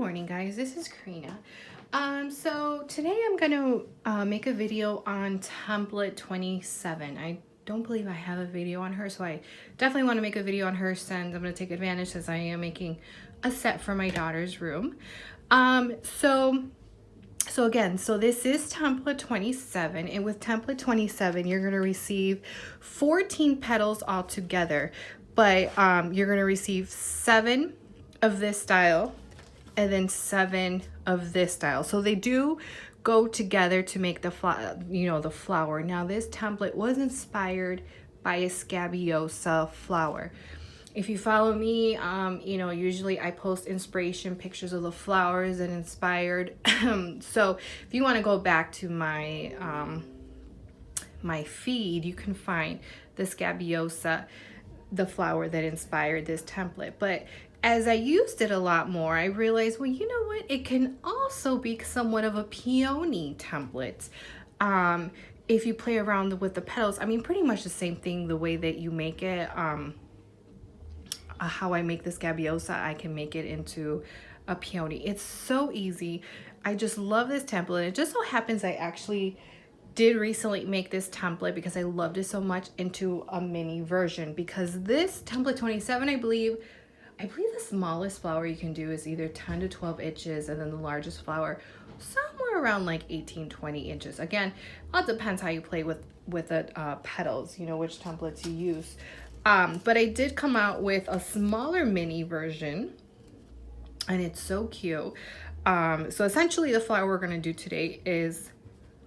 morning, guys. This is Karina. So today I'm gonna make a video on template 27. I don't believe I have a video on her, so I definitely want to make a video on her since I'm gonna take advantage since I am making a set for my daughter's room. So this is template 27, and with template 27, you're gonna receive 14 petals altogether, but you're gonna receive 7 of this style and then 7 of this style. So they do go together to make the flower. Now this template was inspired by a Scabiosa flower. If you follow me, usually I post inspiration pictures of the flowers and inspired. So if you want to go back to my my feed, you can find the Scabiosa, the flower that inspired this template. But as I used it a lot more, I realized, well, you know what? It can also be somewhat of a peony template. If you play around with the petals, I mean, pretty much the same thing, the way that you make it. How I make this Scabiosa, I can make it into a peony. It's so easy. I just love this template. It just so happens I actually did recently make this template because I loved it so much into a mini version, because this template 27, I believe the smallest flower you can do is either 10 to 12 inches, and then the largest flower somewhere around like 18-20 inches. Again, all depends how you play with the petals, you know, which templates you use. But I did come out with a smaller mini version, and it's so cute. So essentially the flower we're gonna do today is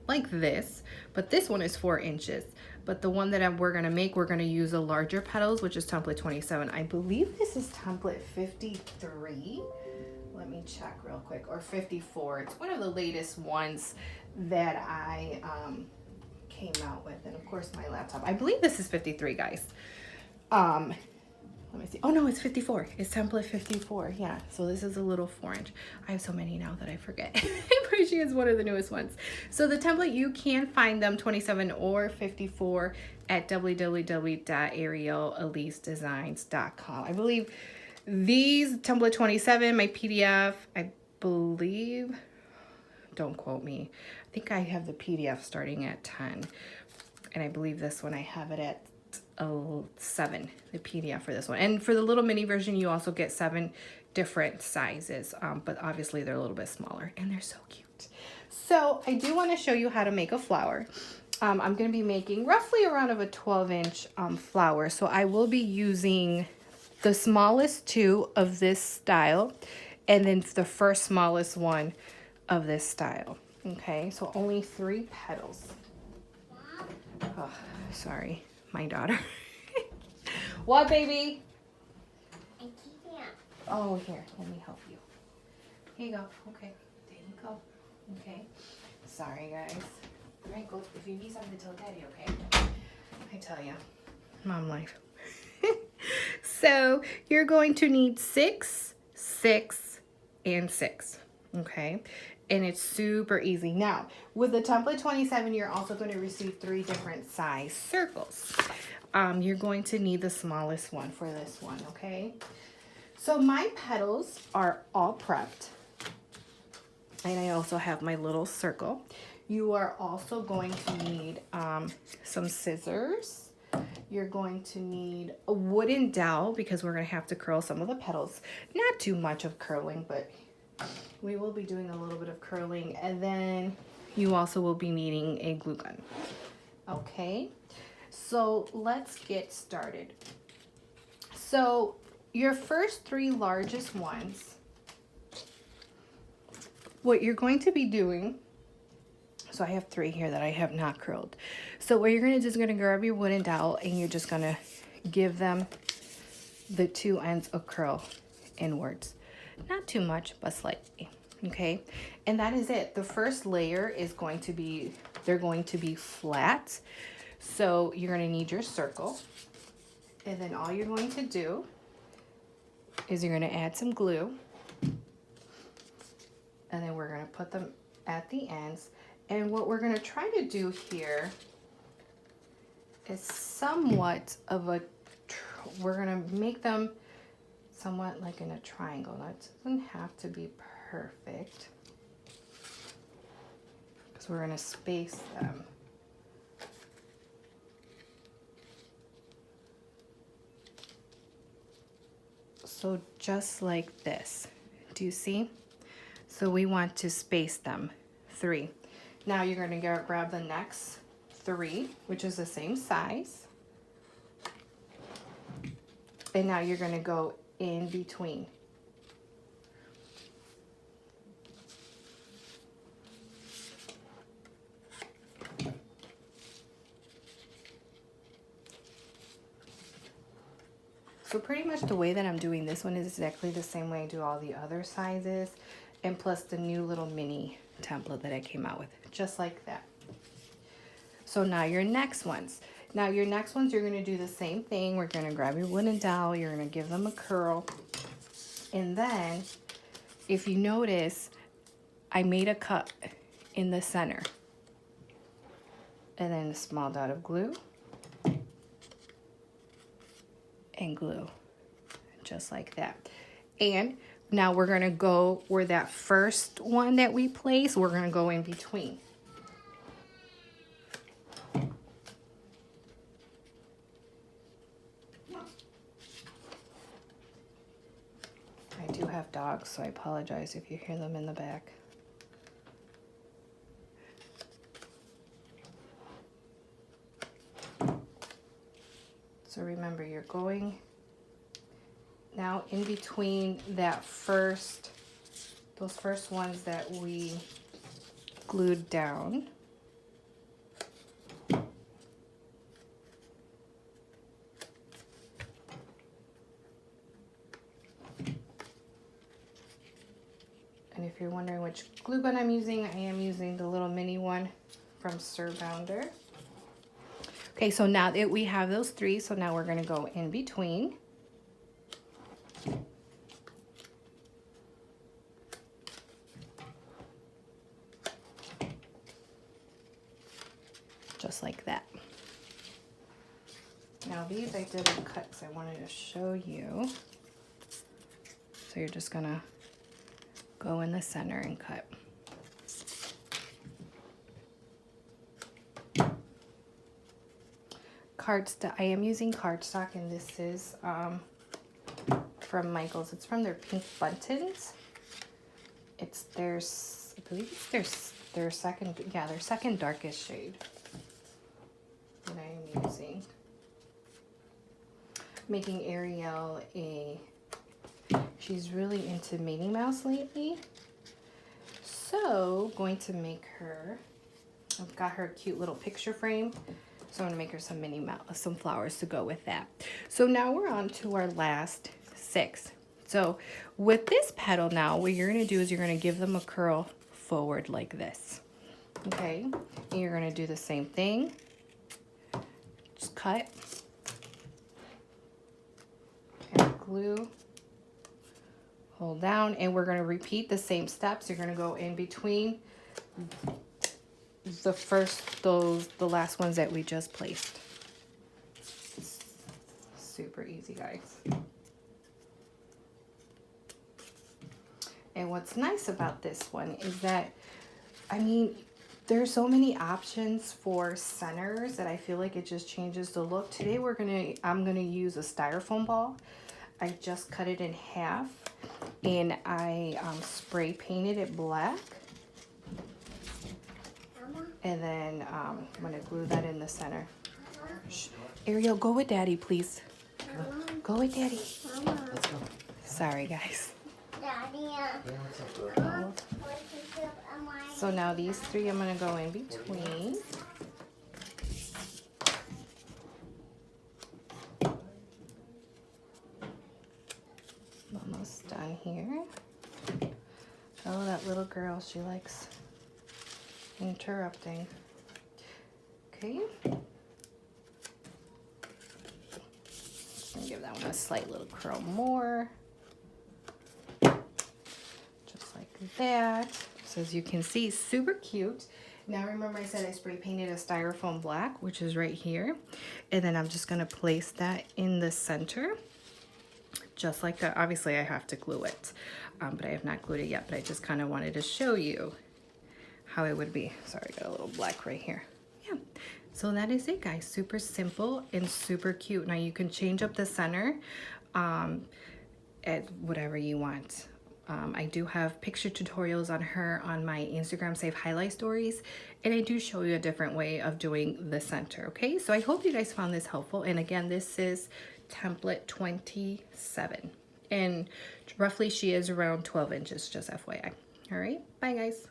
like this, but this one is 4 inches. But the one that we're gonna use the larger petals, which is template 27. I believe this is template 53. Let me check real quick, or 54. It's one of the latest ones that I came out with, and of course my laptop. I believe this is 53, guys. Let me see. Oh no, it's 54. It's template 54. Yeah. So this is a little 4-inch. I have so many now that I forget. But she is one of the newest ones. So the template, you can find them 27 or 54 at www.arielelisedesigns.com. I believe these template 27, my PDF, I believe, don't quote me, I think I have the PDF starting at 10. And I believe this one I have it at 7, the PDF for this one. And for the little mini version, you also get 7 different sizes, but obviously they're a little bit smaller, and they're so cute. So I do want to show you how to make a flower. I'm going to be making roughly around of a 12-inch flower. So I will be using the smallest 2 of this style, and then the first smallest one of this style. Okay, so only 3 petals. Oh, sorry. My daughter. What, baby? I can't. Oh, here, let me help you. Here you go. Okay, there you go. Okay. Sorry, guys. All right, go. If you need something, tell Daddy, okay? I tell you, mom life. So you're going to need 6, 6, and 6. Okay. And it's super easy. Now, with the template 27, you're also going to receive 3 different size circles. You're going to need the smallest one for this one, okay? So my petals are all prepped. And I also have my little circle. You are also going to need some scissors. You're going to need a wooden dowel because we're going to have to curl some of the petals. Not too much of curling, but we will be doing a little bit of curling, and then you also will be needing a glue gun. Okay, so let's get started. So your first 3 largest ones, what you're going to be doing, so I have 3 here that I have not curled. So what you're going to do is you're going to grab your wooden dowel, and you're just going to give them the 2 ends of curl inwards. Not too much, but slightly. Okay, and that is it. The first layer is going to be, they're going to be flat. So you're going to need your circle, and then all you're going to do is you're going to add some glue, and then we're going to put them at the ends. And what we're going to try to do here is somewhat of a, we're going to make them somewhat like in a triangle. That doesn't have to be perfect. Because we're going to space them. So just like this. Do you see? So we want to space them 3. Now you're going to grab the next 3, which is the same size. And now you're going to go in between. So pretty much the way that I'm doing this one is exactly the same way I do all the other sizes, and plus the new little mini template that I came out with, just like that. So now your next ones. Now your next ones, you're gonna do the same thing. We're gonna grab your wooden dowel, you're gonna give them a curl. And then, if you notice, I made a cut in the center. And then a small dot of glue. And glue, just like that. And now we're gonna go where that first one that we placed, we're gonna go in between. I do have dogs, so I apologize if you hear them in the back. So remember, you're going now in between that those first ones that we glued down. And if you're wondering which glue gun I'm using, I am using the little mini one from Surbounder. Okay, so now that we have those 3, so now we're gonna go in between. Just like that. Now these I didn't cut because I wanted to show you. So you're just gonna go in the center and cut. I am using cardstock, and this is from Michaels. It's from their Pink Buttons. It's their, I believe it's their second darkest shade that I am using. Making Ariel she's really into Minnie Mouse lately. So going to make her, I've got her a cute little picture frame. So I'm gonna make her some some flowers to go with that. So now we're on to our last 6. So with this petal now, what you're gonna do is you're gonna give them a curl forward like this. Okay, and you're gonna do the same thing. Just cut and glue, hold down, and we're gonna repeat the same steps. You're gonna go in between the last ones that we just placed. Super easy, guys. And what's nice about this one is that, I mean, there's so many options for centers that I feel like it just changes the look. Today I'm gonna use a styrofoam ball. I just cut it in half, and I spray painted it black. And then I'm gonna glue that in the center. Shh. Ariel, go with Daddy, please. Go with Daddy. Let's go. Sorry, guys. Daddy, So now these 3 I'm gonna go in between. Almost done here. Oh, that little girl, she likes interrupting. Okay. Just gonna give that one a slight little curl more. Just like that. So as you can see, super cute. Now remember I said I spray painted a styrofoam black, which is right here. And then I'm just gonna place that in the center, just like that. Obviously I have to glue it, but I have not glued it yet, but I just kind of wanted to show you how it would be. Sorry, I got a little black right here. Yeah, so that is it, guys. Super simple and super cute. Now you can change up the center at whatever you want. I do have picture tutorials on her on my Instagram Save Highlight Stories, and I do show you a different way of doing the center, okay? So I hope you guys found this helpful, and again, this is template 27, and roughly she is around 12 inches, just FYI. All right, bye guys.